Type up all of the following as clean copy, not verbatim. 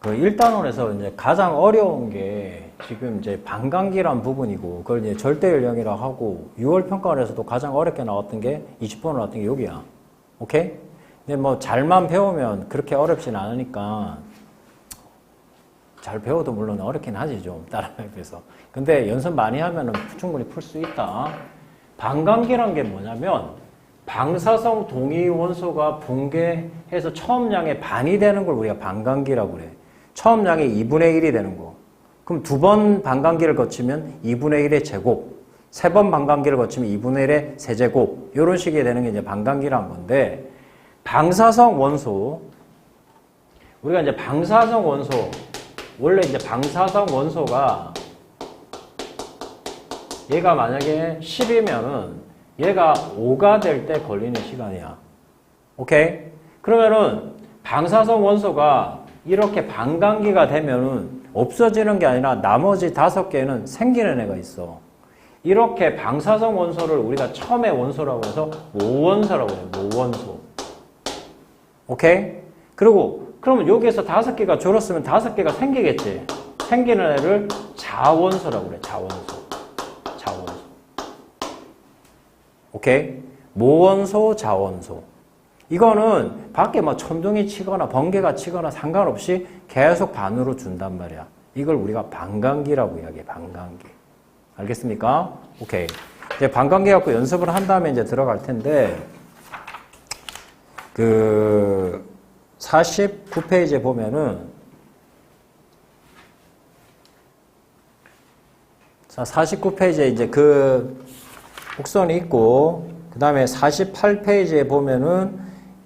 그 1단원에서 이제 가장 어려운 게 지금 이제 반감기란 부분이고, 그걸 이제 절대 연령이라고 하고, 6월 평가원에서도 가장 어렵게 나왔던 게 20번으로 나왔던 게 여기야. 오케이? 근데 뭐 잘만 배우면 그렇게 어렵진 않으니까, 잘 배워도 물론 어렵긴 하지, 좀. 다른 애에 비해서. 근데 연습 많이 하면은 충분히 풀 수 있다. 반감기란 게 뭐냐면, 방사성 동위 원소가 붕괴해서 처음량의 반이 되는 걸 우리가 반감기라고 그래. 처음량의 2분의 1이 되는 거. 그럼 2번 반감기를 거치면 2분의 1의 제곱, 3번 반감기를 거치면 2분의 1의 세제곱, 이런 식이 되는 게 이제 반감기란 건데, 방사성 원소, 우리가 이제 방사성 원소, 원래 이제 방사성 원소가 얘가 만약에 10이면은 얘가 5가 될 때 걸리는 시간이야. 오케이? 그러면은 방사성 원소가 이렇게 반감기가 되면은 없어지는 게 아니라 나머지 5개는 생기는 애가 있어. 이렇게 방사성 원소를 우리가 처음에 원소라고 해서 모원소라고 해요. 모원소. 오케이? 그리고 그러면 여기에서 5개가 줄었으면 5개가 생기겠지. 생기는 애를 자원소라고 그래. 자원소. 자원소. 오케이? 모원소, 자원소. 이거는 밖에 뭐 천둥이 치거나 번개가 치거나 상관없이 계속 반으로 준단 말이야. 이걸 우리가 반감기라고 이야기해. 반감기. 알겠습니까? 오케이. 이제 반감기 갖고 연습을 한 다음에 이제 들어갈 텐데, 49페이지에 보면은, 자, 49페이지에 이제 그 곡선이 있고, 그 다음에 48페이지에 보면은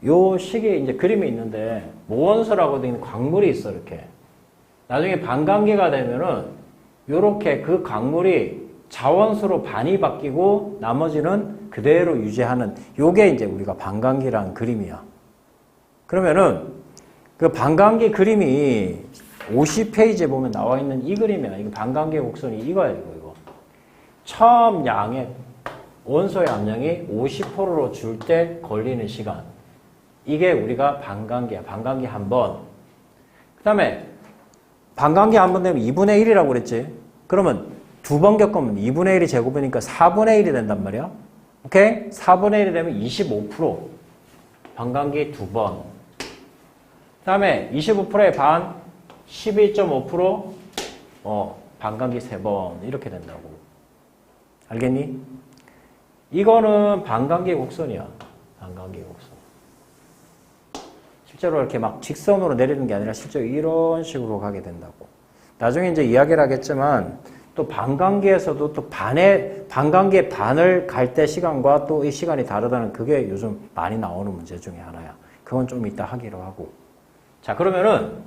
요 식에 이제 그림이 있는데, 모원소라고 되어 있는 광물이 있어, 이렇게. 나중에 반감기가 되면은, 요렇게 그 광물이 자원수로 반이 바뀌고, 나머지는 그대로 유지하는, 요게 이제 우리가 반감기라는 그림이야. 그러면은, 그 반감기 그림이 50페이지에 보면 나와 있는 이 그림이야. 이거 반감기 곡선이 이거야, 이거. 처음 양의, 원소의 암량이 50%로 줄 때 걸리는 시간. 이게 우리가 반감기야. 반감기 한 번. 그 다음에 반감기 한 번 되면 2분의 1이라고 그랬지. 그러면 2번 겪으면 2분의 1이 제곱이니까 4분의 1이 된단 말이야. 오케이? 4분의 1이 되면 25%. 반감기 2번. 그 다음에 25%의 반, 12.5%, 반감기 3번. 이렇게 된다고. 알겠니? 이거는 반감기 곡선이야. 반감기 곡선. 실제로 이렇게 막 직선으로 내리는 게 아니라 실제로 이런 식으로 가게 된다고. 나중에 이제 이야기를 하겠지만 또 반감기에서도 또 반감기의 반을 갈 때 시간과 또 이 시간이 다르다는 그게 요즘 많이 나오는 문제 중에 하나야. 그건 좀 이따 하기로 하고. 자, 그러면은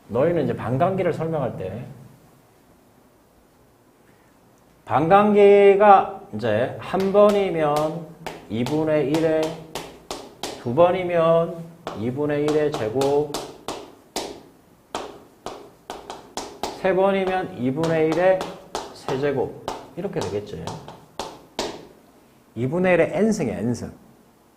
너희는 이제 반감기를 설명할 때 반감기가 이제 한 번이면 2분의 1의 두 번이면 2분의 1의 제곱, 세 번이면 2분의 1의 세제곱 이렇게 되겠지. 2분의 1의 n승이야, n승.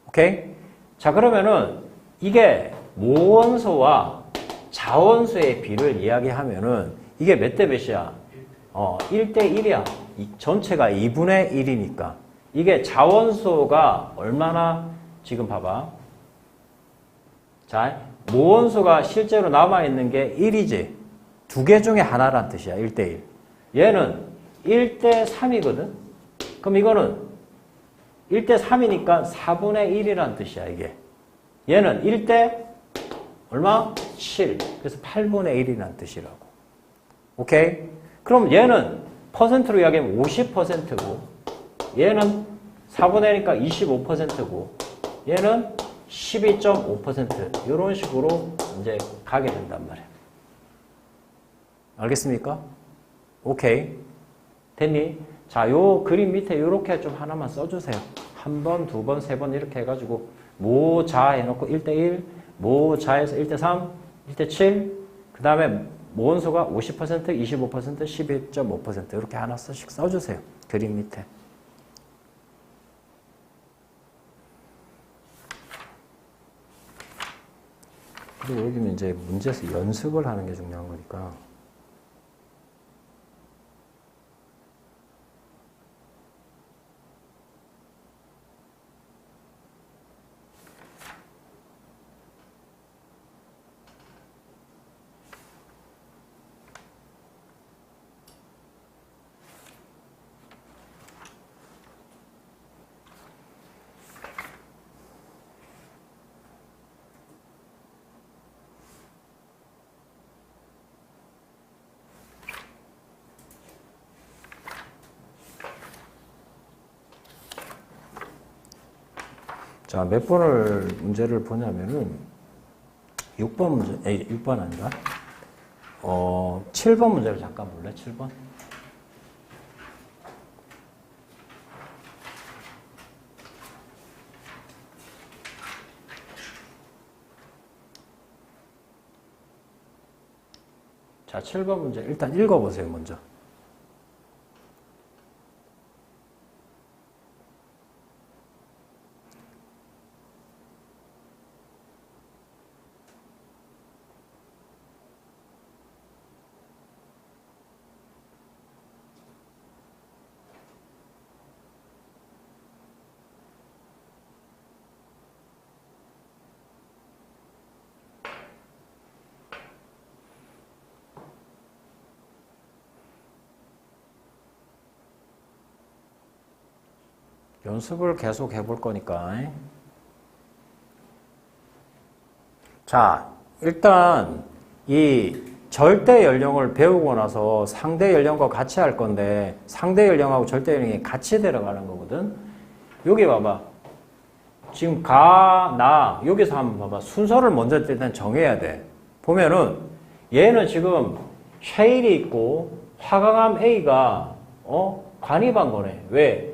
오케이? 자, 그러면은 이게 모원소와 자원소의 비를 이야기하면은 이게 몇 대 몇이야? 1대 1이야. 전체가 2분의 1이니까. 이게 자원소가 얼마나, 지금 봐봐. 자, 모원소가 실제로 남아있는 게 1이지. 두 개 중에 하나란 뜻이야. 1대 1. 얘는 1대 3이거든. 그럼 이거는 1대 3이니까 4분의 1이란 뜻이야, 이게. 얘는 1대 얼마? 7. 그래서 8분의 1이란 뜻이라고. 오케이? 그럼 얘는 퍼센트로 이야기하면 50%고, 얘는 4분의 1이니까 25%고, 얘는 12.5% 이런 식으로 이제 가게 된단 말이야. 알겠습니까? 오케이. 됐니? 자, 요 그림 밑에 요렇게 좀 하나만 써주세요. 한 번, 두 번, 세 번 이렇게 해가지고 모자 해놓고 1대1, 모자에서 1대3, 1대7, 그 다음에 모원소가 50%, 25%, 12.5% 이렇게 하나씩 써주세요. 그림 밑에. 그 그리고 여기는 이제 문제에서 연습을 하는 게 중요한 거니까. 자, 몇 번을 문제를 보냐면은 6번 문제, 6번 아니라 7번 문제를 잠깐 볼래? 7번. 자, 7번 문제 일단 읽어보세요, 먼저. 연습을 계속 해볼 거니까. 자, 일단 이 절대 연령을 배우고 나서 상대 연령과 같이 할 건데 상대 연령하고 절대 연령이 같이 들어가는 거거든. 여기 봐봐. 지금 가, 나 여기서 한번 봐봐. 순서를 먼저 일단 정해야 돼. 보면은 얘는 지금 쉐일이 있고 화강암 A가 관입한 거네. 왜?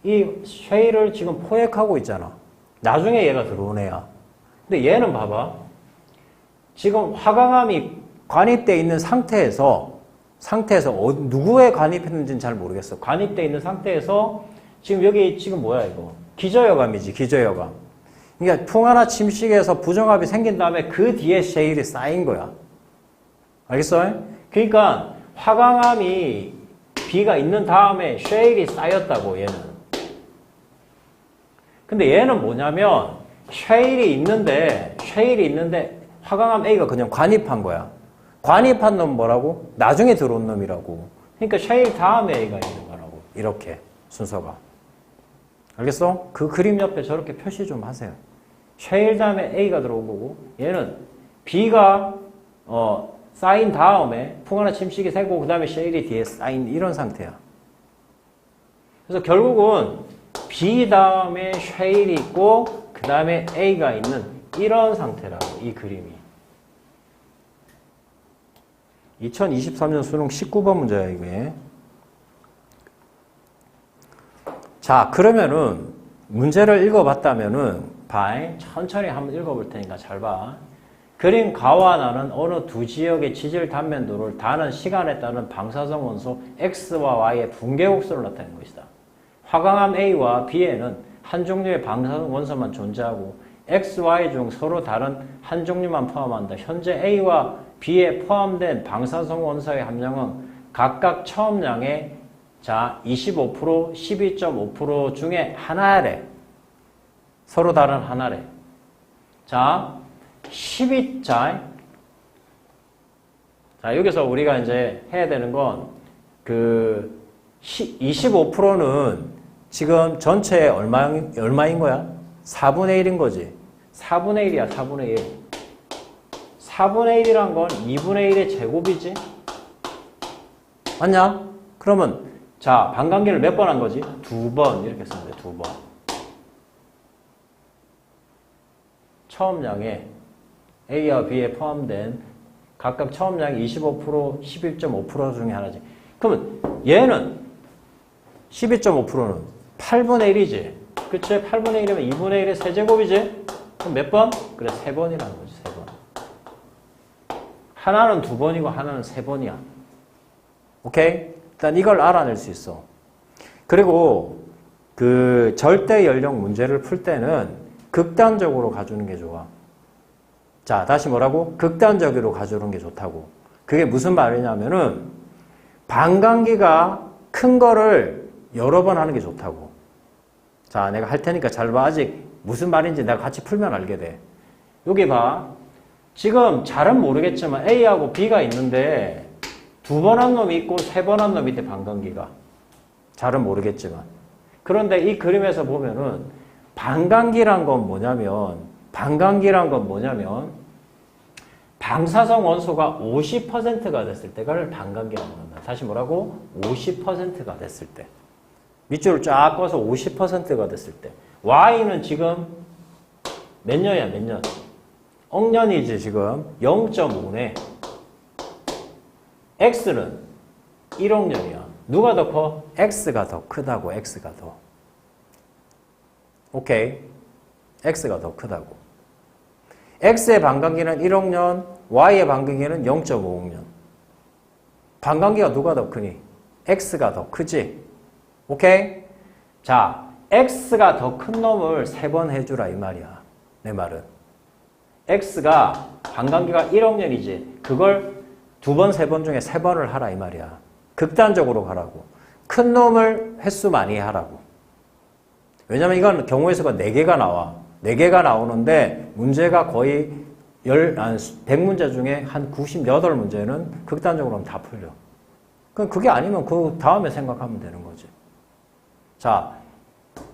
이 쉐일을 지금 포획하고 있잖아. 나중에 얘가 들어온 애야. 근데 얘는 봐봐. 지금 화강암이 관입되어 있는 상태에서 누구에 관입했는지는 잘 모르겠어. 관입되어 있는 상태에서 지금 여기 지금 뭐야 이거? 기저여감이지, 기저여감. 그러니까 풍화나 침식에서 부정합이 생긴 다음에 그 뒤에 쉐일이 쌓인 거야. 알겠어? 그러니까 화강암이 B가 있는 다음에 쉐일이 쌓였다고 얘는. 근데 얘는 뭐냐면 쉐일이 있는데 화강암 A가 그냥 관입한 거야. 관입한 놈 뭐라고? 나중에 들어온 놈이라고. 그러니까 쉐일 다음에 A가 있는 거라고. 이렇게 순서가. 알겠어? 그 그림 옆에 저렇게 표시 좀 하세요. 쉐일 다음에 A가 들어온 거고 얘는 B가 쌓인 다음에 풍화나 침식이 새고 그 다음에 쉐일이 뒤에 쌓인 이런 상태야. 그래서 결국은 B 다음에 쉐일이 있고 그 다음에 A가 있는 이런 상태라고 이 그림이. 2023년 수능 19번 문제야 이게. 자, 그러면은 문제를 읽어봤다면은 천천히 한번 읽어볼 테니까 잘 봐. 그림 가와 나는 어느 두 지역의 지질 단면도를 다른 시간에 따른 방사성 원소 X와 Y의 붕괴 곡선을 나타낸 것이다. 화강암 A와 B에는 한 종류의 방사성 원소만 존재하고 X, Y 중 서로 다른 한 종류만 포함한다. 현재 A와 B에 포함된 방사성 원소의 함량은 각각 처음량의 25%, 12.5% 중에 하나래. 서로 다른 하나래. 자, 여기서 우리가 이제 해야 되는 건 25%는 지금 전체에 얼마인 거야? 4분의 1인 거지. 4분의 1이야, 4분의 1. 4분의 1이란 건 2분의 1의 제곱이지? 맞냐? 그러면, 자, 반감기를 몇 번 한 거지? 2번. 이렇게 쓰면 돼, 2번. 처음량에 A와 B에 포함된 각각 처음량이 25%, 11.5% 중에 하나지. 그러면 얘는 12.5%는 8분의 1이지. 그치? 8분의 1이면 2분의 1의 세제곱이지? 그럼 몇 번? 그래, 3번이라는 거지, 3번. 하나는 2번이고 하나는 3번이야. 오케이? 일단 이걸 알아낼 수 있어. 그리고 그 절대 연령 문제를 풀 때는 극단적으로 가주는 게 좋아. 자, 다시 뭐라고? 극단적으로 가져오는 게 좋다고. 그게 무슨 말이냐면은 반감기가 큰 거를 여러 번 하는 게 좋다고. 자, 내가 할 테니까 잘 봐. 아직 무슨 말인지 내가 같이 풀면 알게 돼. 여기 봐. 지금 잘은 모르겠지만 A하고 B가 있는데 2번 한 놈이 있고 3번 한 놈이 있대, 반감기가. 잘은 모르겠지만. 그런데 이 그림에서 보면은 반감기란 건 뭐냐면 방사성 원소가 50%가 됐을 때를 반감기라고 합니다. 다시 뭐라고? 50%가 됐을 때. 밑줄을 쫙 꺼서 50%가 됐을 때. Y는 지금 몇 년이야, 몇 년? 억년이지, 지금. 0.5네. X는 1억 년이야. 누가 더 커? X가 더 크다고, X가 더. 오케이. X가 더 크다고. X의 반감기는 1억 년, Y의 반감기는 0.5억 년. 반감기가 누가 더 크니? X가 더 크지? 오케이? 자, X가 더 큰 놈을 3번 해주라, 이 말이야. 내 말은. X가 반감기가 1억 년이지. 그걸 2번, 3번 중에 3번을 하라, 이 말이야. 극단적으로 가라고. 큰 놈을 횟수 많이 하라고. 왜냐면 이건 경우의 수가 4개가 나와. 4개가 나오는데 문제가 거의 100문제 중에 한 98문제는 극단적으로 하면 다 풀려. 그럼 그게 아니면 그 다음에 생각하면 되는 거지. 자,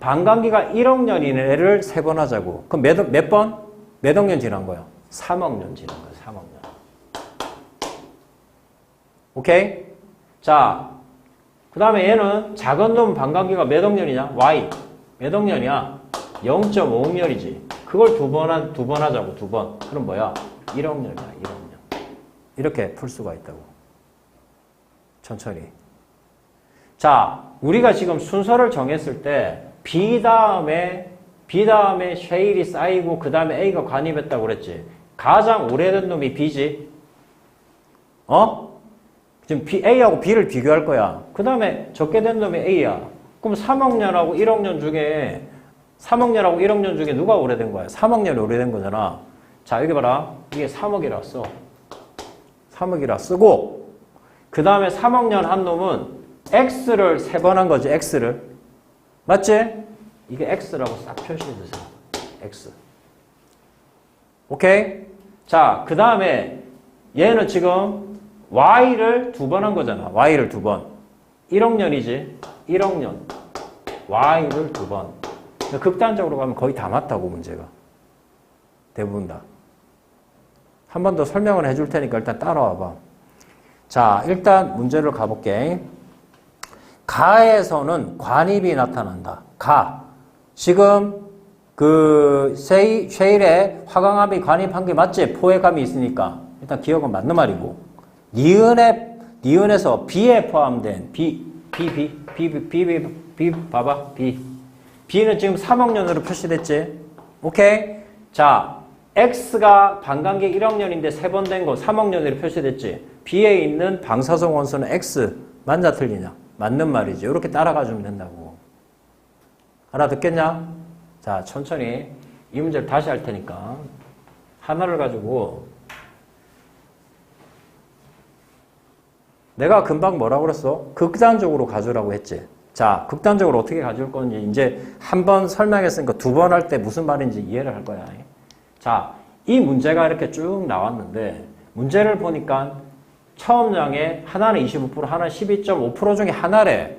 반감기가 1억 년인 애를 3번 하자고. 그럼 몇 번? 몇 억 년 지난 거야? 3억 년 지난 거야, 3억 년. 오케이? 자, 그 다음에 얘는 작은 놈 반감기가 몇 억 년이냐? Y. 몇 억 년이야? 0.5억 년이지. 그걸 두 번 하자고, 2번. 그럼 뭐야? 1억 년이야, 1억 년. 이렇게 풀 수가 있다고. 천천히. 자, 우리가 지금 순서를 정했을 때 B 다음에 쉐일이 쌓이고 그 다음에 A가 관입했다고 그랬지. 가장 오래된 놈이 B지. 지금 A하고 B를 비교할 거야. 그 다음에 적게 된 놈이 A야. 그럼 3억 년하고 1억 년 중에 3억 년하고 1억 년 중에 누가 오래된 거야? 3억 년이 오래된 거잖아. 자, 여기 봐라. 이게 3억이라 써. 3억이라 쓰고 그 다음에 3억 년 한 놈은 X를 3번 한 거지. X를. 맞지? 이게 X라고 싹 표시해 주세요. X. 오케이? 자, 그 다음에 얘는 지금 Y를 2번 한 거잖아. Y를 2번. 1억 년이지. 1억 년. Y를 2번. 극단적으로 가면 거의 다 맞다고, 문제가. 대부분 다. 한 번 더 설명을 해줄 테니까 일단 따라와봐. 자, 일단 문제를 가볼게. 가에서는 관입이 나타난다. 가. 지금 그 쉐일에 화강암이 관입한 게 맞지? 포획감이 있으니까. 일단 기억은 맞는 말이고. 니은에서 B에 포함된 B 봐봐. B는 지금 3억 년으로 표시됐지? 오케이? 자, X가 반감기 1억 년인데 3번 된 거 3억 년으로 표시됐지? B에 있는 방사성 원소는 X. 맞냐 틀리냐? 맞는 말이지. 이렇게 따라가 주면 된다고. 알아듣겠냐? 자, 천천히 이 문제를 다시 할 테니까 하나를 가지고 내가 금방 뭐라고 그랬어? 극단적으로 가져오라고 했지. 자, 극단적으로 어떻게 가져올 건지 이제 한 번 설명했으니까 2번 할 때 무슨 말인지 이해를 할 거야. 자, 이 문제가 이렇게 쭉 나왔는데 문제를 보니까 처음 장에 하나는 25%, 하나는 12.5% 중에 하나래.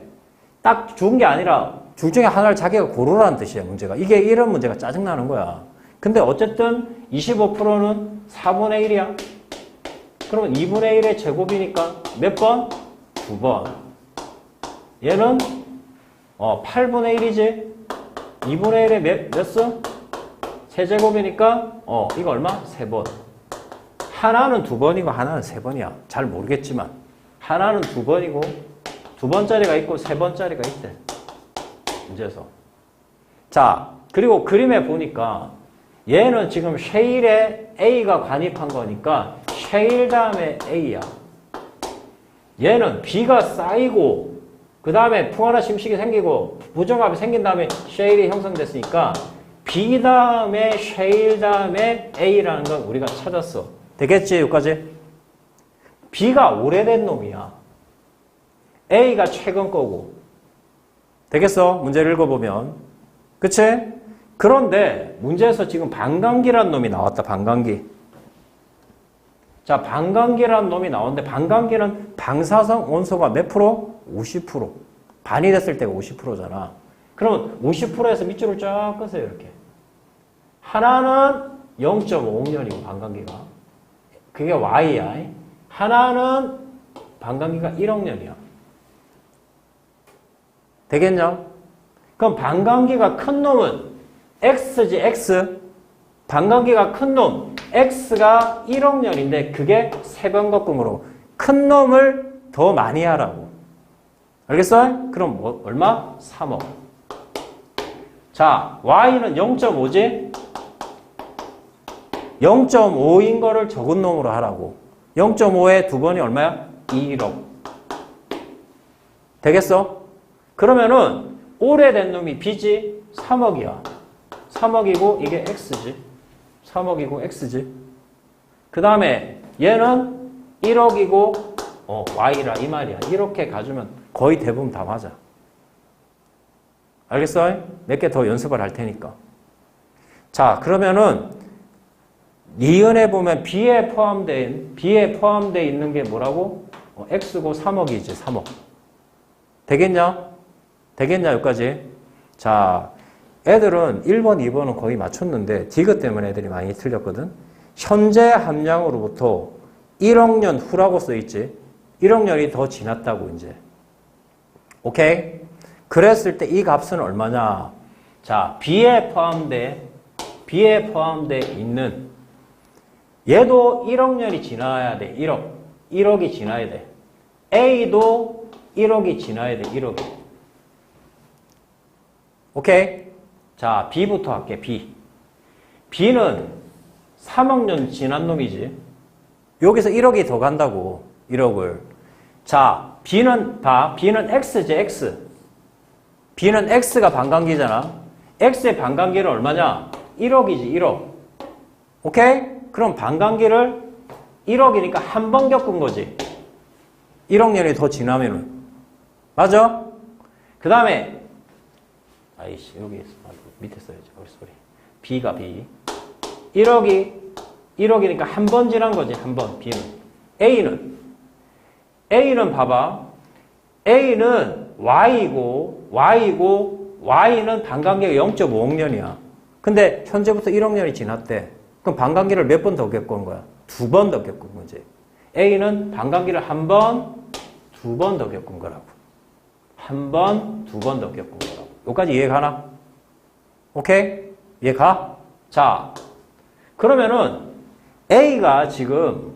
딱 준 게 아니라 둘 중에 하나를 자기가 고르라는 뜻이야, 문제가. 이게 이런 문제가 짜증나는 거야. 근데 어쨌든 25%는 4분의 1이야. 그러면 2분의 1의 제곱이니까 몇 번? 2번. 얘는 8분의 1이지. 2분의 1에 몇 수? 세제곱이니까 이거 얼마? 3번. 하나는 2번이고 하나는 3번이야. 잘 모르겠지만 하나는 2번이고 2번짜리가 있고 3번짜리가 있대. 문제에서. 자, 그리고 그림에 보니까 얘는 지금 쉐일에 A가 관입한 거니까 쉐일 다음에 A야. 얘는 B가 쌓이고 그 다음에 풍화나 심식이 생기고 부정합이 생긴 다음에 쉐일이 형성됐으니까 B 다음에 쉐일 다음에 A라는 건 우리가 찾았어. 되겠지? 여기까지? B가 오래된 놈이야. A가 최근 거고. 되겠어? 문제를 읽어보면. 그치? 그런데 문제에서 지금 반감기란 놈이 나왔다. 반감기. 자, 반감기란 놈이 나오는데 반감기는 방사성 원소가 몇 프로? 50%. 반이 됐을 때가 50%잖아. 그러면 50%에서 밑줄을 쫙 끄세요. 이렇게. 하나는 0.5억년이고 반감기가. 그게 Y야. 하나는 반감기가 1억년이야. 되겠냐? 그럼 반감기가 큰 놈은 X지 X. 반감기가 큰 놈 X가 1억년인데 그게 세변거금으로 큰 놈을 더 많이 하라고. 알겠어? 그럼 뭐, 얼마? 3억. 자, Y는 0.5지? 0.5인 거를 적은 놈으로 하라고. 0.5에 두 번이 얼마야? 1억. 되겠어? 그러면은 오래된 놈이 B지? 3억이야. 3억이고 이게 X지. 3억이고 X지. 그 다음에 얘는 1억이고 Y라 이 말이야. 이렇게 가주면 거의 대부분 다 맞아. 알겠어? 몇 개 더 연습을 할 테니까. 자, 그러면은 니은에 보면 B에 포함되어 있는 게 뭐라고? X고 3억이지, 3억. 되겠냐? 되겠냐, 여기까지? 자, 애들은 1번, 2번은 거의 맞췄는데 디귿 때문에 애들이 많이 틀렸거든. 현재 함량으로부터 1억 년 후라고 써있지. 1억 년이 더 지났다고 이제. 오케이? 그랬을 때 이 값은 얼마냐? 자, B에 포함돼 있는 얘도 1억 년이 지나야 돼. 1억이 지나야 돼. A도 1억이 지나야 돼. 1억이. 오케이? 자, B부터 할게. B는 3억 년 지난 놈이지. 여기서 1억이 더 간다고. 1억을. 자, B는 X지, X. B는 X가 반감기잖아. X의 반감기는 얼마냐? 1억이지, 1억. 오케이? 그럼 반감기를 1억이니까 한 번 겪은 거지. 1억 년이 더 지나면은. 맞아? 그 다음에, 아이씨, 여기 밑에 써야지. 소리. B가 B. 1억이니까 한 번 지난 거지, 한 번. B는. A는 봐봐. A는 Y이고 Y는 반감기가 0.5억 년이야. 근데 현재부터 1억 년이 지났대. 그럼 반감기를 몇 번 더 겪은 거야? 2번 더 겪은 거지. A는 반감기를 한 번, 2번 더 겪은 거라고. 한 번, 2번 더 겪은 거라고. 여기까지 이해가나? 오케이? 이해가? 자, 그러면은 A가 지금,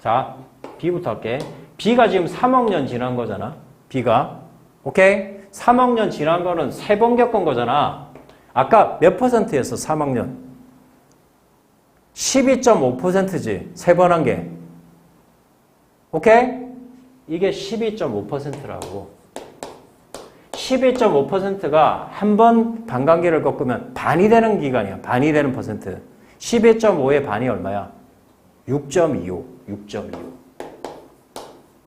자, B부터 할게. B가 지금 3억 년 지난 거잖아. B가. 오케이? 3억 년 지난 거는 3번 겪은 거잖아. 아까 몇 %였어? 3억 년. 12.5%지. 3번 한 게. 오케이? 이게 12.5%라고. 12.5%가 한 번 반감기를 겪으면 반이 되는 기간이야. 반이 되는 퍼센트. 12.5의 반이 얼마야? 6.25. 6.25.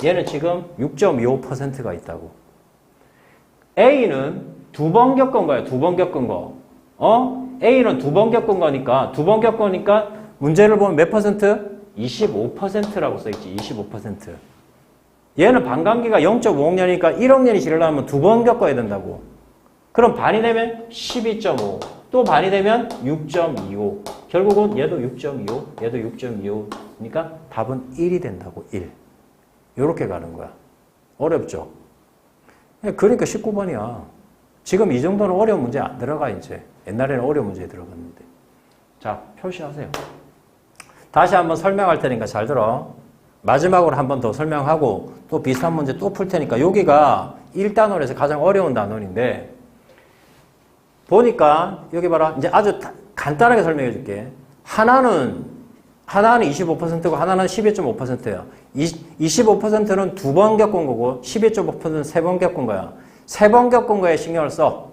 얘는 지금 6.25%가 있다고. A는 2번 겪은 거야. 2번 겪은 거. A는 2번 겪은 거니까 2번 겪으니까 문제를 보면 몇 퍼센트? 25%라고 써있지. 25%. 얘는 반감기가 0.5억 년이니까 1억 년이 지나려면 2번 겪어야 된다고. 그럼 반이 되면 12.5. 또 반이 되면 6.25. 결국은 얘도 6.25, 얘도 6.25니까 답은 1이 된다고. 1. 이렇게 가는 거야. 어렵죠? 그러니까 19번이야. 지금 이 정도는 어려운 문제 안 들어가 이제. 옛날에는 어려운 문제에 들어갔는데. 자, 표시하세요. 다시 한번 설명할 테니까 잘 들어. 마지막으로 한 번 더 설명하고 또 비슷한 문제 또 풀 테니까 여기가 1단원에서 가장 어려운 단원인데 보니까 여기 봐라. 이제 아주 간단하게 설명해 줄게. 하나는 25%고 하나는 12.5%야. 25%는 2번 겪은 거고 12.5%는 3번 겪은 거야. 3번 겪은 거에 신경을 써.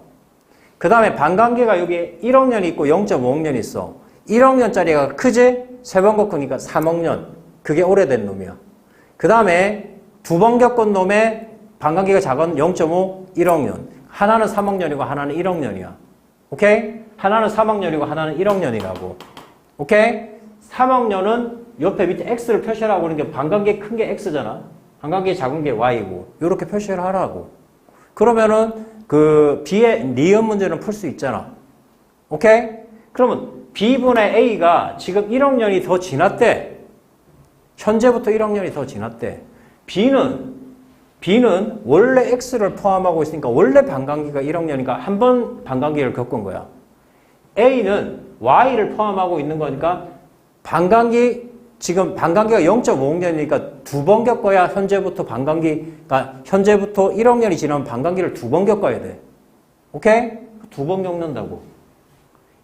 그 다음에 반감기가 여기 1억 년이 있고 0.5억 년이 있어. 1억 년짜리가 크지? 3번 겪으니까 3억 년. 그게 오래된 놈이야. 그 다음에 2번 겪은 놈의 반감기가 작은 0.5, 1억 년. 하나는 3억 년이고 하나는 1억 년이야. 오케이? 하나는 3억 년이고 하나는 1억 년이라고. 오케이? 3억 년은 옆에 밑에 X를 표시하라고 하는 게 반감기 큰 게 X잖아. 반감기 작은 게 Y고. 이렇게 표시를 하라고. 그러면은 그 B의 니은 문제는 풀 수 있잖아. 오케이? 그러면 B분의 A가 지금 1억 년이 더 지났대. 현재부터 1억 년이 더 지났대. B는 원래 X를 포함하고 있으니까 원래 반감기가 1억 년이니까 한 번 반감기를 겪은 거야. A는 Y를 포함하고 있는 거니까 지금 반감기가 0.5억 년이니까 2번 겪어야 현재부터 현재부터 1억 년이 지나면 반감기를 2번 겪어야 돼. 오케이? 2번 겪는다고.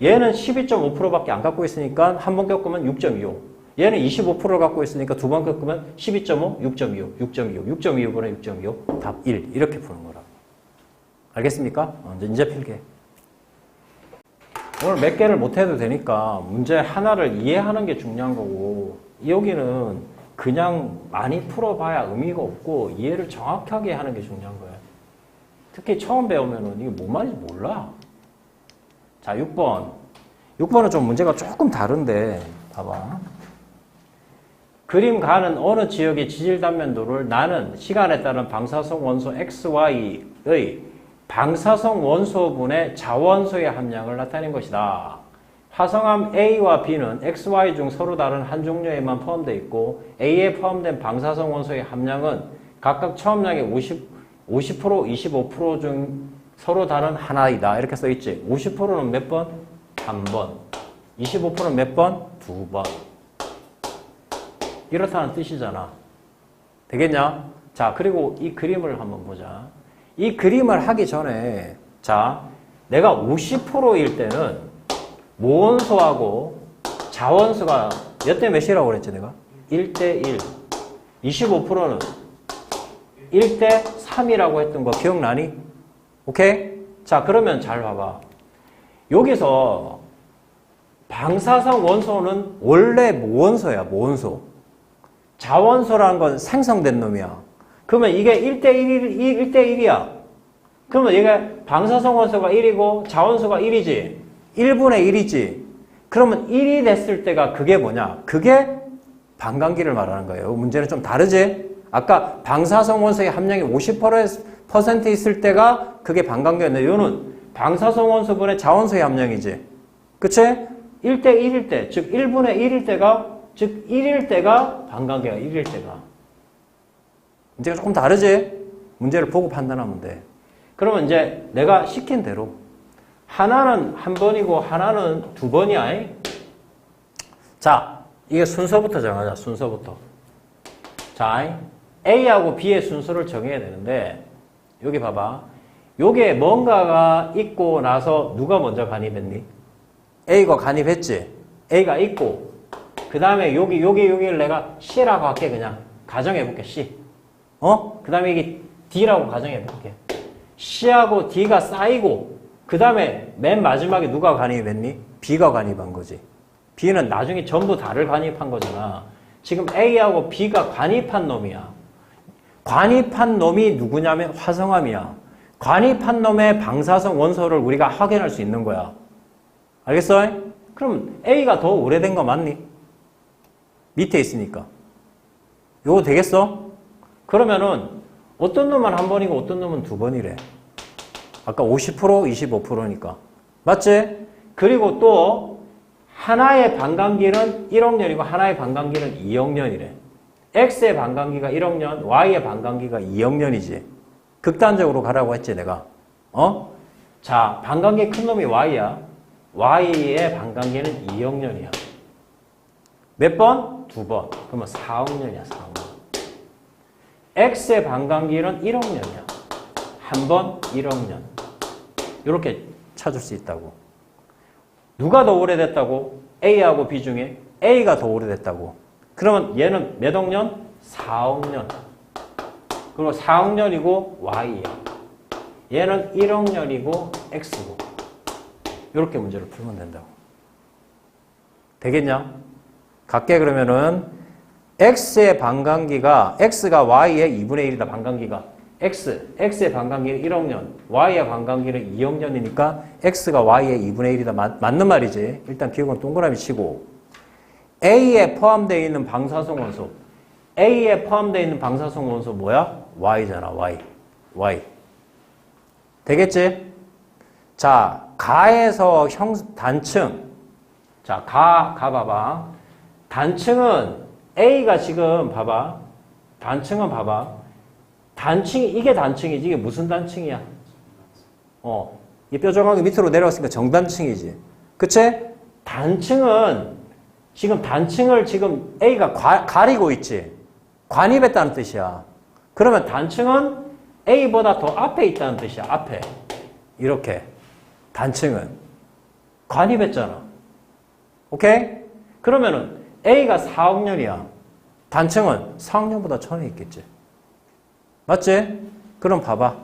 얘는 12.5%밖에 안 갖고 있으니까 한 번 겪으면 6.25. 얘는 25%를 갖고 있으니까 2번 겪으면 12.5, 6.25, 6.25, 6.25분의 6.25, 답 1. 이렇게 푸는 거라고. 알겠습니까? 이제 필게. 오늘 몇 개를 못 해도 되니까 문제 하나를 이해하는 게 중요한 거고, 여기는 그냥 많이 풀어봐야 의미가 없고 이해를 정확하게 하는 게 중요한 거야. 특히 처음 배우면은 이게 뭔 말인지 몰라. 자, 6번. 6번은 좀 문제가 조금 다른데, 봐봐. 그림 가는 어느 지역의 지질 단면도를 나는 시간에 따른 방사성 원소 XY의 방사성 원소분의 자원소의 함량을 나타낸 것이다. 화성암 A와 B는 XY 중 서로 다른 한 종류에만 포함되어 있고 A에 포함된 방사성 원소의 함량은 각각 처음량의 50%, 25% 중 서로 다른 하나이다. 이렇게 써있지. 50%는 몇 번? 한 번. 25%는 몇 번? 2번. 이렇다는 뜻이잖아. 되겠냐? 자, 그리고 이 그림을 한번 보자. 이 그림을 하기 전에, 자, 내가 50%일 때는 모원소하고 자원수가 몇 대 몇이라고 그랬지, 내가? 1대 1. 25%는 1대 3이라고 했던 거 기억나니? 오케이? 자, 그러면 잘 봐봐. 여기서 방사성 원소는 원래 모원소야, 모원소. 자원소라는 건 생성된 놈이야. 그러면 이게 1대 1이야. 그러면 이게 방사성 원소가 1이고 자원소가 1이지. 1분의 1이지. 그러면 1이 됐을 때가 그게 뭐냐? 그게 반감기를 말하는 거예요. 문제는 좀 다르지? 아까 방사성 원소의 함량이 50% 있을 때가 그게 반감기였는데 이거는 방사성 원소분의 자원소의 함량이지. 그치? 1대 1일 때, 즉 1분의 1일 때가 즉 1일 때가 반감기가 1일 때가. 문제가 조금 다르지? 문제를 보고 판단하면 돼. 그러면 이제 내가 시킨 대로 하나는 한 번이고 하나는 2번이야. 자, 이게 순서부터 정하자. 순서부터. 자, A하고 B의 순서를 정해야 되는데 여기 봐봐. 요게 뭔가가 있고 나서 누가 먼저 간입했니? A가 간입했지? A가 있고 그 다음에 여기를 내가 C라고 할게. 그냥 가정해볼게. C. 그 다음에 이게 D라고 가정해볼게. C하고 D가 쌓이고 그 다음에 맨 마지막에 누가 간입했니? B가 간입한 거지. B는 나중에 전부 다를 간입한 거잖아. 지금 A하고 B가 간입한 놈이야. 관입한 놈이 누구냐면 화성암이야. 관입한 놈의 방사성 원소를 우리가 확인할 수 있는 거야. 알겠어? 그럼 A가 더 오래된 거 맞니? 밑에 있으니까. 요거 되겠어? 그러면은 어떤 놈은 한 번이고 어떤 놈은 2번이래. 아까 50%, 25%니까. 맞지? 그리고 또 하나의 반감기는 1억 년이고 하나의 반감기는 2억 년이래. X의 반감기가 1억 년, Y의 반감기가 2억 년이지. 극단적으로 가라고 했지, 내가. 자, 반감기 큰 놈이 Y야. Y의 반감기는 2억 년이야. 몇 번? 2번. 그러면 4억 년이야, 4억 년. X의 반감기는 1억 년이야. 한 번 1억 년. 이렇게 찾을 수 있다고. 누가 더 오래됐다고? A하고 B 중에 A가 더 오래됐다고. 그러면 얘는 몇 억 년? 4억 년. 그리고 4억 년이고 Y야. 얘는 1억 년이고 X고. 이렇게 문제를 풀면 된다고. 되겠냐? 갈게. 그러면은 x의 반감기가 x가 y의 2분의 1이다. 반감기가 x의 반감기는 1억 년, y의 반감기는 2억 년이니까 x가 y의 2분의 1이다. 맞는 말이지. 일단 기억은 동그라미 치고 a에 포함되어 있는 방사성 원소, a에 포함되어 있는 방사성 원소 뭐야? y잖아. y. 되겠지? 자, 가에서 단층. 자, 가 봐봐. 단층은 A가 지금 봐봐. 단층은 봐봐. 이게 단층이지. 이게 무슨 단층이야? 이 뾰족하게 밑으로 내려왔으니까 정단층이지. 그치? 단층은 단층을 지금 A가 가리고 있지. 관입했다는 뜻이야. 그러면 단층은 A보다 더 앞에 있다는 뜻이야. 앞에. 이렇게. 단층은. 관입했잖아. 오케이? 그러면은 A가 4억 년이야. 단층은 4억 년보다 전에 있겠지. 맞지? 그럼 봐봐.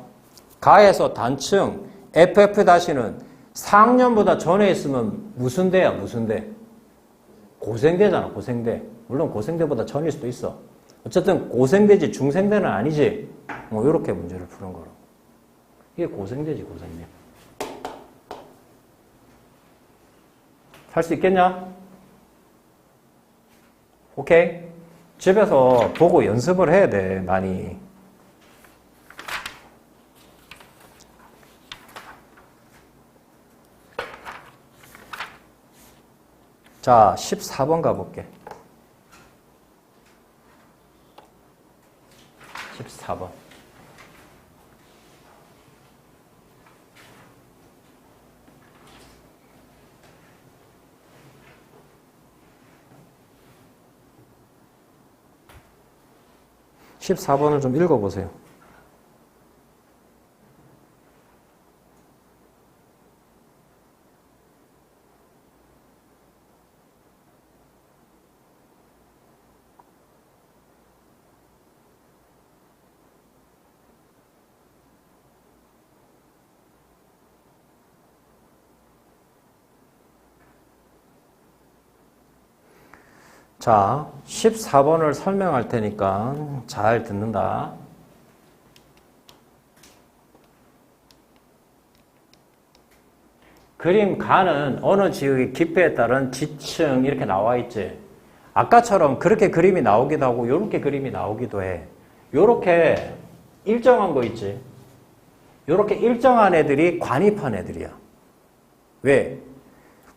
가에서 단층 FF-는 4억 년보다 전에 있으면 무슨 대야? 무슨 대? 고생대잖아. 고생대. 물론 고생대보다 전일 수도 있어. 어쨌든 고생대지 중생대는 아니지. 이렇게 문제를 푸는 거로. 이게 고생대지. 고생대. 할 수 있겠냐? 오케이? 집에서 보고 연습을 해야 돼, 많이. 자, 14번 가볼게. 14번. (14번을) 좀 읽어보세요. 자, 14번을 설명할 테니까 잘 듣는다. 그림 가는 어느 지역의 깊이에 따른 지층 이렇게 나와 있지. 아까처럼 그렇게 그림이 나오기도 하고 이렇게 그림이 나오기도 해. 요렇게 일정한 거 있지. 요렇게 일정한 애들이 관입한 애들이야. 왜?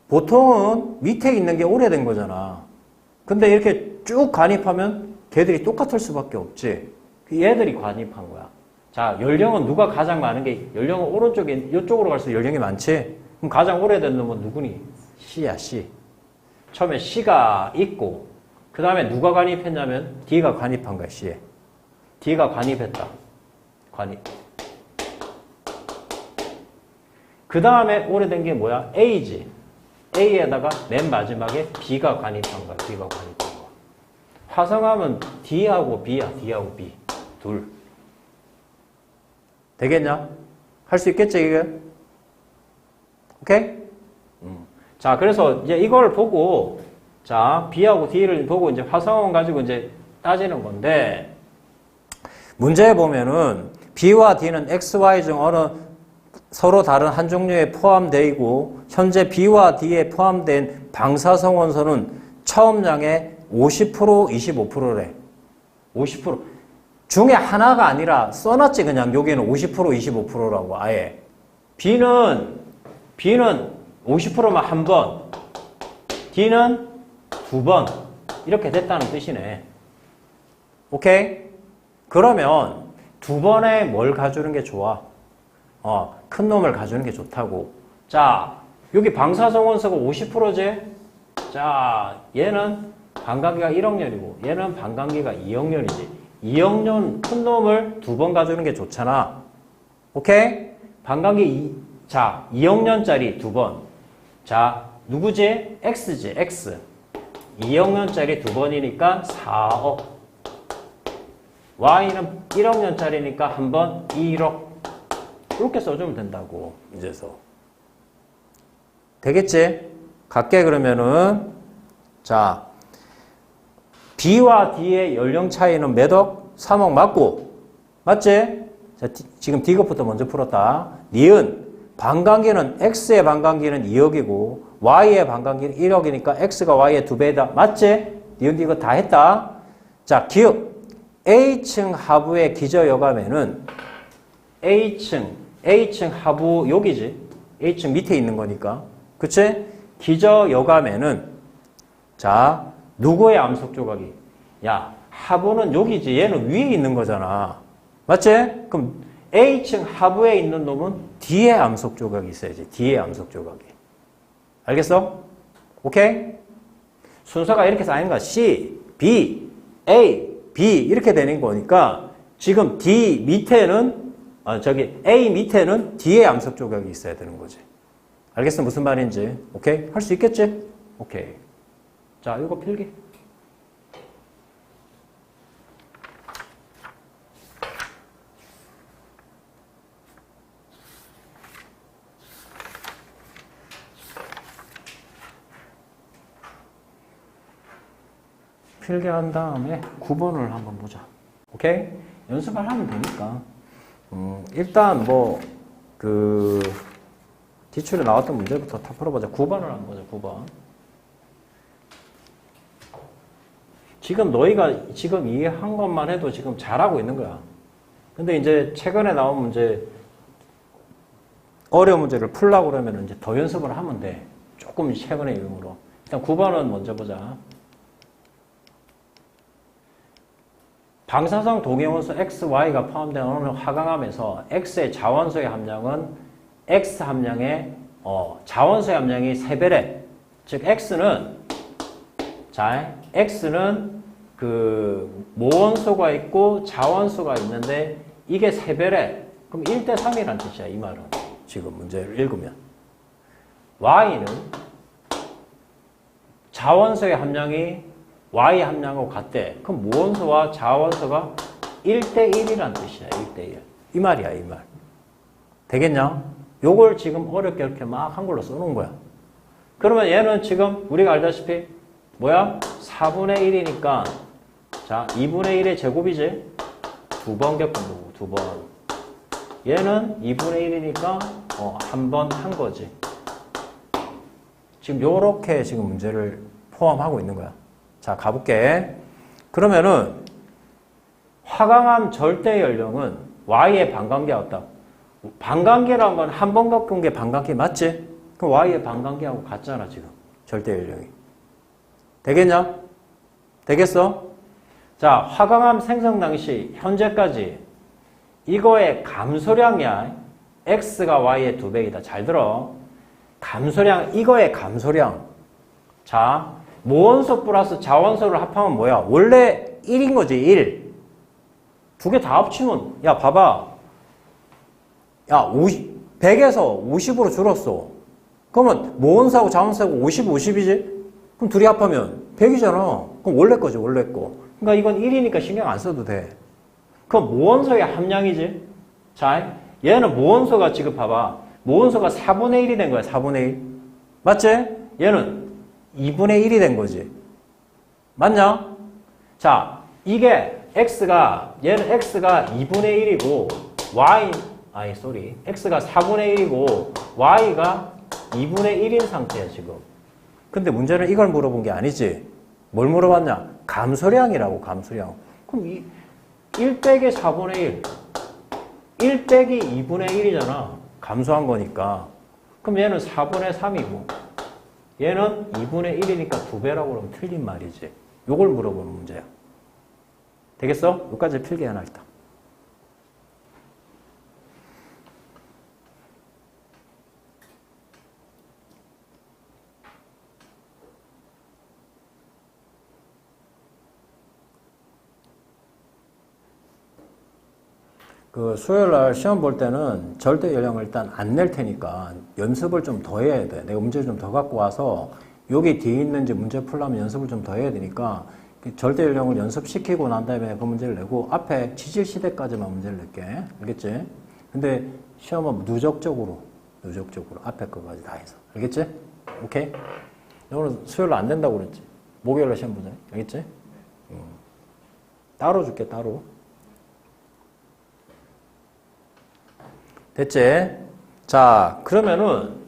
보통은 밑에 있는 게 오래된 거잖아. 근데 이렇게 쭉 관입하면 걔들이 똑같을 수밖에 없지. 얘들이 관입한 거야. 자, 연령은 누가 가장 많은 게, 연령은 오른쪽에, 이쪽으로 갈수록 연령이 많지? 그럼 가장 오래된 놈은 누구니? C야, C. 처음에 C가 있고, 그 다음에 누가 관입했냐면 D가 관입한 거야, C에. D가 관입했다. 관입. 그 다음에 오래된 게 뭐야? A지. A에다가 맨 마지막에 B가 관입한 거야. B가 관입한 거야. 화성하면 D하고 B야. D하고 B. 둘. 되겠냐? 할 수 있겠지, 이게? 오케이? 자, 그래서 이제 이걸 보고, 자, B하고 D를 보고 이제 화성원 가지고 이제 따지는 건데, 문제에 보면은 B와 D는 X, Y 중 어느 서로 다른 한 종류에 포함되어 있고 현재 B와 D에 포함된 방사성 원소는 처음량의 50%, 25%래. 50% 중에 하나가 아니라 써놨지 그냥 여기는 50%, 25%라고 아예. B는 50%만 한 번, D는 두 번 이렇게 됐다는 뜻이네. 오케이? 그러면 두 번에 뭘 가주는 게 좋아? 큰 놈을 가주는 게 좋다고. 자, 여기 방사성 원소가 50%지? 자, 얘는 반감기가 1억 년이고, 얘는 반감기가 2억 년이지. 2억 년 큰 놈을 두 번 가주는 게 좋잖아. 오케이? 반감기 2억 년짜리 두 번. 자, 누구지? X지, X. 2억 년짜리 두 번이니까 4억. Y는 1억 년짜리니까 한 번 1억. 이렇게 써주면 된다고, 이제서. 되겠지? 갈게 그러면은 자 B와 D의 연령 차이는 몇 억? 3억 맞고 맞지? 자, 지금 D급부터 먼저 풀었다. 니은 반감기는 X의 반감기는 2억이고 Y의 반감기는 1억이니까 X가 Y의 2배다. 맞지? 니은 이거 다 했다. 자, 기억. A층 하부의 기저여감에는 A층 하부 여기지. A층 밑에 있는 거니까. 그치? 기저여감에는 자, 누구의 암석 조각이? 야, 하부는 여기지. 얘는 위에 있는 거잖아. 맞지? 그럼 A층 하부에 있는 놈은 D의 암석 조각이 있어야지. D의 암석 조각이. 알겠어? 오케이? 순서가 이렇게 쌓이는 거야. C, B, A, B 이렇게 되는 거니까 지금 D 밑에는 A 밑에는 D의 암석 조각이 있어야 되는 거지. 알겠어? 무슨 말인지. 오케이? 할 수 있겠지? 오케이. 자, 이거 필기. 필기한 다음에 9번을 한번 보자. 오케이? 연습을 하면 되니까. 일단 기출에 나왔던 문제부터 다 풀어보자. 9번을 한번 보자. 9번. 지금 너희가 지금 이해한 것만 해도 지금 잘하고 있는 거야. 근데 이제 최근에 나온 문제, 어려운 문제를 풀려고 그러면 이제 더 연습을 하면 돼. 조금 최근의 유형으로. 일단 9번은 먼저 보자. 방사성 동위원소 XY가 포함된 어느 화강암에서 X의 자원소의 함량은 X 함량의 자원소의 함량이 3배래. 즉 X는 그 모원소가 있고 자원소가 있는데 이게 3배래. 그럼 1대 3이란 뜻이야. 이 말은. 지금 문제를 읽으면. Y는 자원소의 함량이 Y 함량하고 같대. 그럼 모원소와 자원소가 1대 1이란 뜻이야. 1대 1. 이 말이야. 이 말. 되겠냐? 요걸 지금 어렵게 이렇게 막 한글로 써놓은 거야. 그러면 얘는 지금 우리가 알다시피 뭐야? 4분의 1이니까 자 2분의 1의 제곱이지? 2번 겪은 거고 2번. 얘는 2분의 1이니까 한 번 한 거지. 지금 요렇게 지금 문제를 포함하고 있는 거야. 자, 가볼게. 그러면은 화강암 절대 연령은 Y의 반감기하고 같다. 반감기라는 건 한 번 겪은 게 반감기 맞지? 그럼 Y의 반감기하고 같잖아, 지금. 절대 연령이. 되겠냐? 되겠어? 자, 화강암 생성 당시 현재까지 이거의 감소량이야. X가 Y의 2배이다. 잘 들어. 감소량, 이거의 감소량. 자, 모원소 플러스 자원소를 합하면 뭐야? 원래 1인 거지, 1. 두 개 다 합치면, 야, 봐봐. 야, 100에서 50으로 줄었어. 그러면 모원소하고 자원소하고 50, 50이지? 그럼 둘이 합하면 100이잖아. 그럼 원래 거지, 원래 거. 그러니까 이건 1이니까 신경 안 써도 돼. 그럼 모원소의 함량이지? 자, 얘는 모원소가 지금 봐봐. 모원소가 4분의 1이 된 거야, 4분의 1. 맞지? 얘는 2분의 1이 된 거지. 맞냐? 자, 이게 얘는 X가 2분의 1이고, X가 4분의 1이고, Y가 2분의 1인 상태야, 지금. 근데 문제는 이걸 물어본 게 아니지. 뭘 물어봤냐? 감소량이라고, 감소량. 그럼 1 빼기 4분의 1. 1 빼기 2분의 1이잖아. 감소한 거니까. 그럼 얘는 4분의 3이고, 얘는 2분의 1이니까 2배라고 그러면 틀린 말이지. 요걸 물어보는 문제야. 되겠어? 여기까지 필기 하나 있다. 그 수요일 날 시험 볼 때는 절대 연령을 일단 안 낼 테니까 연습을 좀 더 해야 돼. 내가 문제 좀 더 갖고 와서 여기 뒤에 있는지 문제 풀려면 연습을 좀 더 해야 되니까 절대 연령을 연습시키고 난 다음에 그 문제를 내고 앞에 지질 시대까지만 문제를 낼게. 알겠지? 근데 시험은 누적적으로 누적적으로. 앞에 거까지 다 해서. 알겠지? 오케이? 오늘 수요일 안 된다고 그랬지? 목요일에 시험 보자. 알겠지? 따로 줄게, 따로. 됐지? 자, 그러면은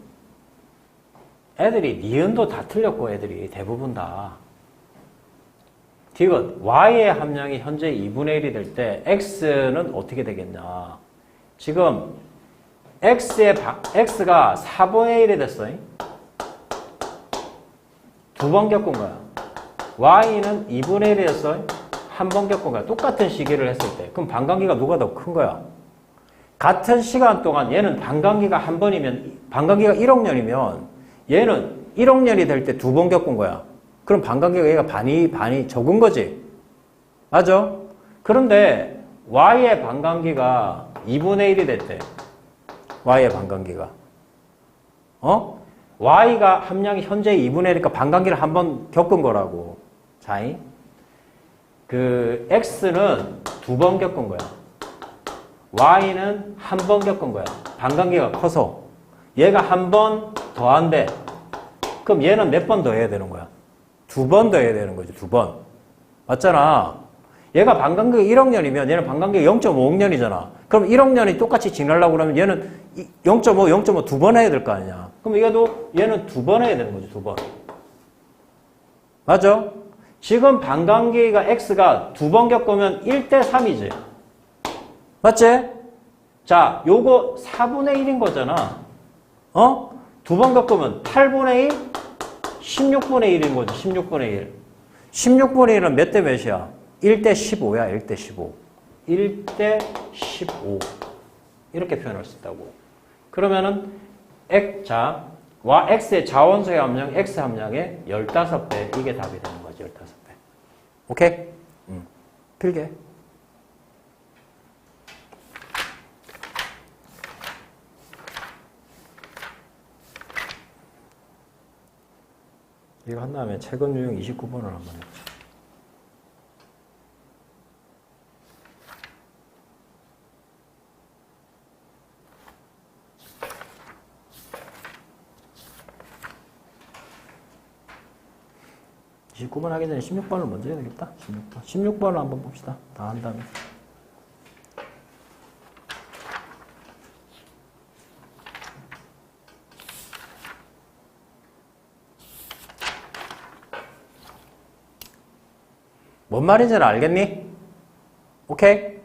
애들이 니은도 다 틀렸고, 애들이 대부분 다. 디귿, y의 함량이 현재 2분의 1이 될 때 x는 어떻게 되겠냐? 지금 x가 4분의 1이 됐어. 두 번 겪은 거야. y는 2분의 1이 됐어. 한 번 겪은 거야. 똑같은 시기를 했을 때. 그럼 반감기가 누가 더 큰 거야? 같은 시간 동안 얘는 반감기가 한 번이면, 반감기가 1억 년이면 얘는 1억 년이 될 때 두 번 겪은 거야. 그럼 반감기가 얘가 반이 적은 거지. 맞아? 그런데 y의 반감기가 2분의 1이 됐대. y의 반감기가. y가 함량이 현재 2분의 1이니까 반감기를 한 번 겪은 거라고. 자이. 그 x는 두 번 겪은 거야. y는 한 번 겪은 거야. 반감기가 커서. 얘가 한 번 더 한대. 그럼 얘는 몇 번 더 해야 되는 거야? 두 번 더 해야 되는 거지. 두 번. 맞잖아. 얘가 반감기가 1억 년이면 얘는 반감기가 0.5억 년이잖아. 그럼 1억 년이 똑같이 지나려고 그러면 얘는 0.5 두 번 해야 될 거 아니냐. 그럼 얘는 두 번 해야 되는 거지. 두 번. 맞아? 지금 반감기가 x가 두 번 겪으면 1대 3이지. 맞지? 자, 요거 4분의 1인 거잖아. 두 번 겪으면 8분의 1, 16분의 1인 거지. 16분의 1. 16분의 1은 몇 대 몇이야? 1대 15야. 1대 15. 1대 15. 이렇게 표현할 수 있다고. 그러면은 x의 자원소의 함량, x 함량의 15배. 이게 답이 되는 거지. 15배. 오케이? 필게. 이거 한 다음에 최근 유형 29번을 한번 해보자. (29번) 하기 전에 16번을 먼저 해야 되겠다. 16번을 한번 봅시다. 다 한 다음에. 뭔 말인지는 알겠니? 오케이?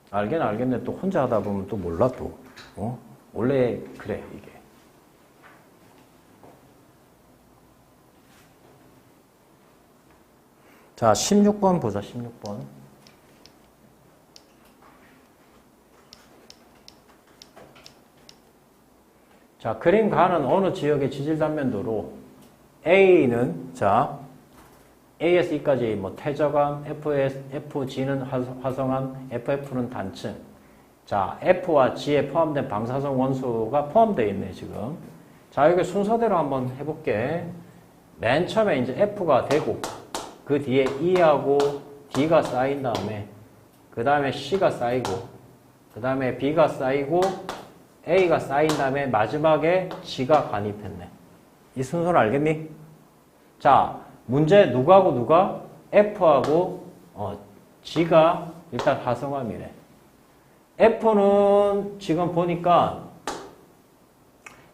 알겠네. 또 혼자 하다 보면 또 몰라 또. 원래 그래 이게. 자, 16번 보자. 16번. 자, 그림 가는 어느 지역의 지질 단면도로 A는 자 A에서 E까지 뭐 태저감, FG는 화성암, FF는 단층. 자, F와 G에 포함된 방사성 원소가 포함되어 있네, 지금. 자, 여기 순서대로 한번 해볼게. 맨 처음에 이제 F가 되고, 그 뒤에 E하고 D가 쌓인 다음에, 그 다음에 C가 쌓이고, 그 다음에 B가 쌓이고, A가 쌓인 다음에 마지막에 G가 관입했네. 이 순서를 알겠니? 자, 문제 누구하고 누가? F하고 G가 일단 화성암이래. F는 지금 보니까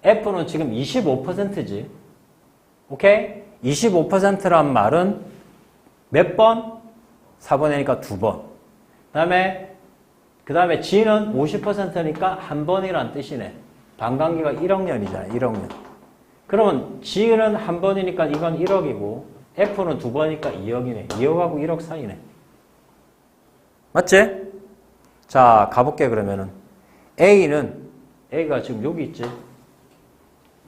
F는 지금 25%지. 오케이? 25%란 말은 몇 번? 4번이니까 두 번. 그 다음에 G는 50%니까 한 번이란 뜻이네. 반감기가 1억 년이잖아. 1억 년. 그러면 G는 한 번이니까 이건 1억이고 F는 두 번이니까 2억이네. 2억하고 1억 사이네. 맞지? 자, 가볼게 그러면은. A가 지금 여기 있지.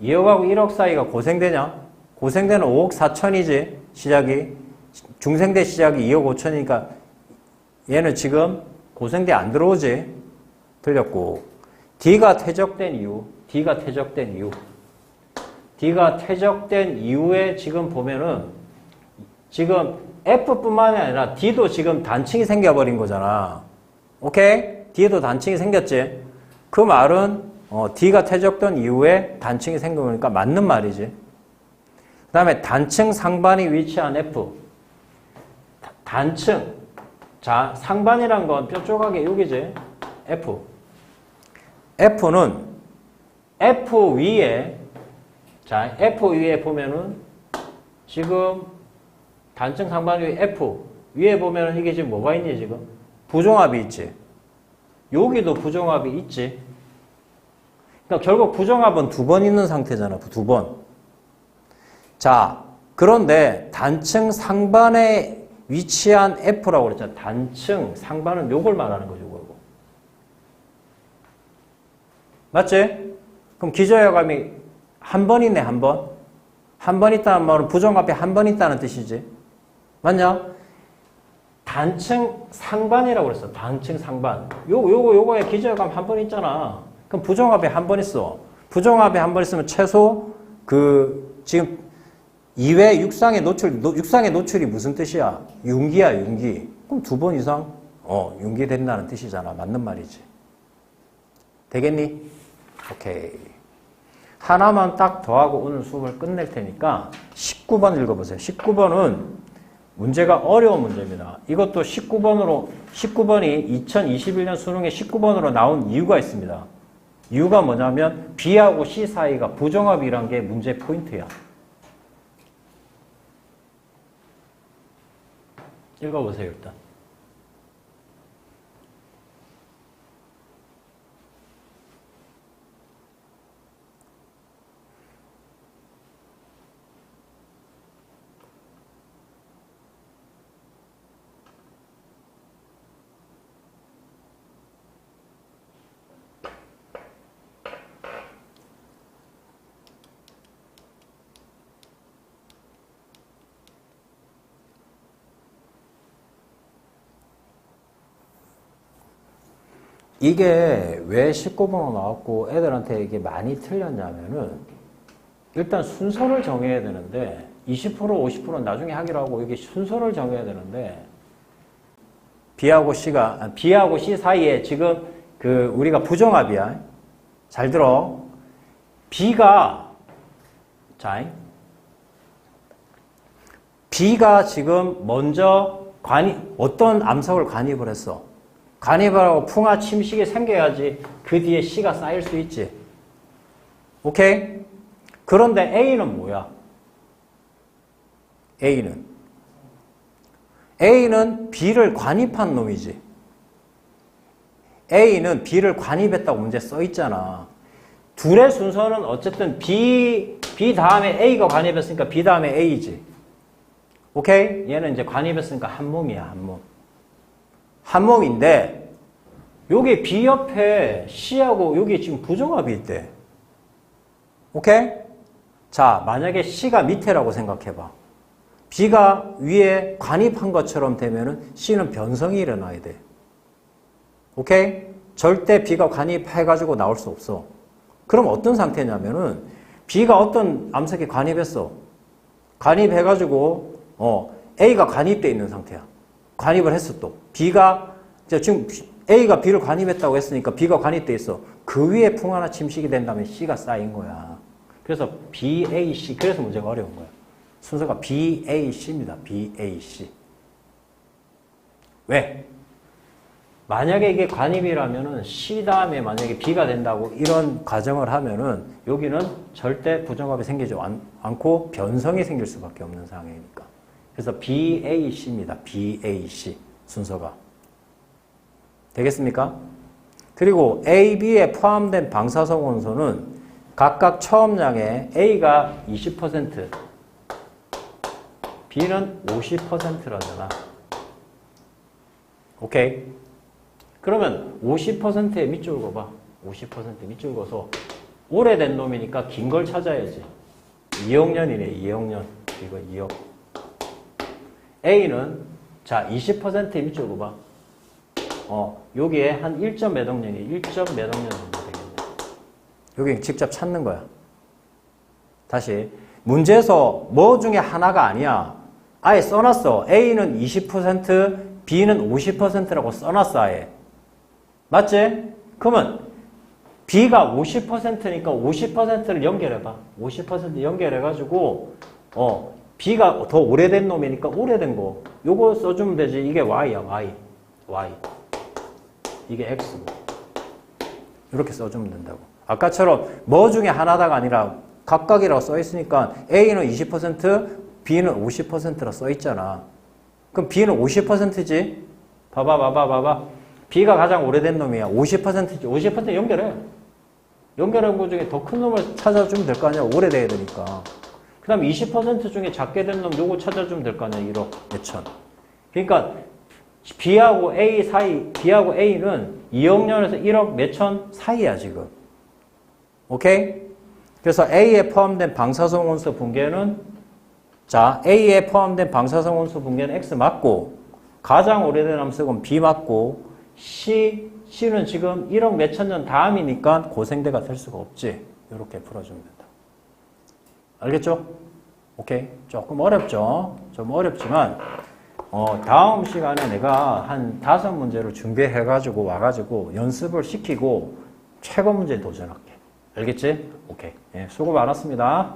2억하고 1억 사이가 고생되냐? 고생되는 5억 4천이지. 시작이. 중생대 시작이 2억 5천이니까 얘는 지금 고생대 안 들어오지. 틀렸고. D가 퇴적된 이유에 지금 보면은 지금 F뿐만이 아니라 D도 지금 단층이 생겨버린 거잖아. 오케이? D도 단층이 생겼지? 그 말은 D가 퇴적된 이후에 단층이 생긴 거니까 맞는 말이지. 그 다음에 단층 상반이 위치한 F. 단층. 자, 상반이란 건 뼈 조각의 여기지. F. F는 F 위에, 자, F 위에 보면은 지금 단층 상반 위에 F. 위에 보면은 이게 지금 뭐가 있니, 지금? 부정합이 있지. 여기도 부정합이 있지. 그러니까 결국 부정합은 두 번 있는 상태잖아. 두 번. 자, 그런데 단층 상반에 위치한 F라고 그랬잖아. 단층 상반은 요걸 말하는 거죠. 요거. 맞지? 그럼 기저혈감이 한 번 있네. 한 번. 한 번 있다는 말은 부정합이 한 번 있다는 뜻이지. 맞냐? 단층 상반이라고 그랬어. 단층 상반. 요거에 기저혈감 한 번 있잖아. 그럼 부정합이 한 번 있어. 부정합이 한 번 있으면 최소 지금 2회 육상의 노출이 무슨 뜻이야? 윤기야, 윤기. 그럼 두 번 이상 윤기 된다는 뜻이잖아. 맞는 말이지. 되겠니? 오케이. 하나만 딱 더하고 오늘 수업을 끝낼 테니까 19번 읽어보세요. 19번은 문제가 어려운 문제입니다. 이것도 19번이 2021년 수능에 19번으로 나온 이유가 있습니다. 이유가 뭐냐면 B하고 C 사이가 부정합이란 게 문제 포인트야. 읽어보세요, 일단. 이게 왜 19번으로 나왔고 애들한테 이게 많이 틀렸냐면은 일단 순서를 정해야 되는데 20% 50%는 나중에 하기로 하고 이게 순서를 정해야 되는데 B하고 C 사이에 지금 우리가 부정합이야. 잘 들어. B가 지금 먼저 어떤 암석을 관입을 했어. 관입을 하고 풍화 침식이 생겨야지 그 뒤에 C가 쌓일 수 있지. 오케이? 그런데 A는 뭐야? A는 B를 관입한 놈이지. A는 B를 관입했다고 문제 써 있잖아. 둘의 순서는 어쨌든 B 다음에 A가 관입했으니까 B 다음에 A지. 오케이? 얘는 이제 관입했으니까 한 몸이야, 한 몸. 한 몸인데 여기 B 옆에 C하고 여기 지금 부정합이 있대. 오케이? 자, 만약에 C가 밑에라고 생각해봐. B가 위에 관입한 것처럼 되면은 C는 변성이 일어나야 돼. 오케이? 절대 B가 관입해가지고 나올 수 없어. 그럼 어떤 상태냐면은 B가 어떤 암석에 관입했어. 관입해가지고 A가 관입돼 있는 상태야. 관입을 했어 또. 지금 A가 B를 관입했다고 했으니까 B가 관입돼 있어. 그 위에 풍화나 침식이 된다면 C가 쌓인 거야. 그래서 BAC. 그래서 문제가 어려운 거야. 순서가 BAC입니다. BAC. 왜? 만약에 이게 관입이라면은 C 다음에 만약에 B가 된다고 이런 과정을 하면은 여기는 절대 부정합이 생기지 않고 변성이 생길 수밖에 없는 상황이니까. 그래서 BAC입니다. BAC 순서가. 되겠습니까? 그리고 A, B에 포함된 방사성 원소는 각각 처음량에 A가 20%, B는 50%라잖아. 오케이? 그러면 50%에 밑줄 그어봐. 50% 밑줄 그어서 오래된 놈이니까 긴 걸 찾아야지. 2억 년이네. 2억 년. 이거 2억. A는 자 20%에 밑줄 그어봐. 여기에 한 1점 몇 억 년이 1점 몇 억 년 정도 되겠네. 여기 직접 찾는 거야. 다시 문제에서 뭐 중에 하나가 아니야. 아예 써놨어. A는 20%, B는 50%라고 써놨어 아예. 맞지? 그러면 B가 50%니까 50%를 연결해봐. 50% 연결해가지고, B가 더 오래된 놈이니까 오래된 거. 요거 써주면 되지. 이게 Y야, Y. 이게 X고. 이렇게 써주면 된다고. 아까처럼 뭐 중에 하나다가 아니라 각각이라고 써있으니까 A는 20%, B는 50%라 써있잖아. 그럼 B는 50%지? 봐봐. B가 가장 오래된 놈이야. 50%지. 50% 연결해. 연결한 것 중에 더 큰 놈을 찾아주면 될 거 아니야. 오래돼야 되니까. 그 다음에 20% 중에 작게 된 놈 요거 찾아주면 될 거 아니야. 1억 몇천. 그러니까 B하고 A 사이, B하고 A는 2억 년에서 1억 몇천 사이야 지금. 오케이? 그래서 A에 포함된 방사성 원소 붕괴는 자, A에 포함된 방사성 원소 붕괴는 X 맞고 가장 오래된 암석은 B 맞고 C는 지금 1억 몇천 년 다음이니까 고생대가 될 수가 없지. 이렇게 풀어주면 된다. 알겠죠? 오케이. 조금 어렵죠? 좀 어렵지만 다음 시간에 내가 한 5문제를 준비해가지고 와가지고 연습을 시키고 최고 문제에 도전할게. 알겠지? 오케이. 예, 수고 많았습니다.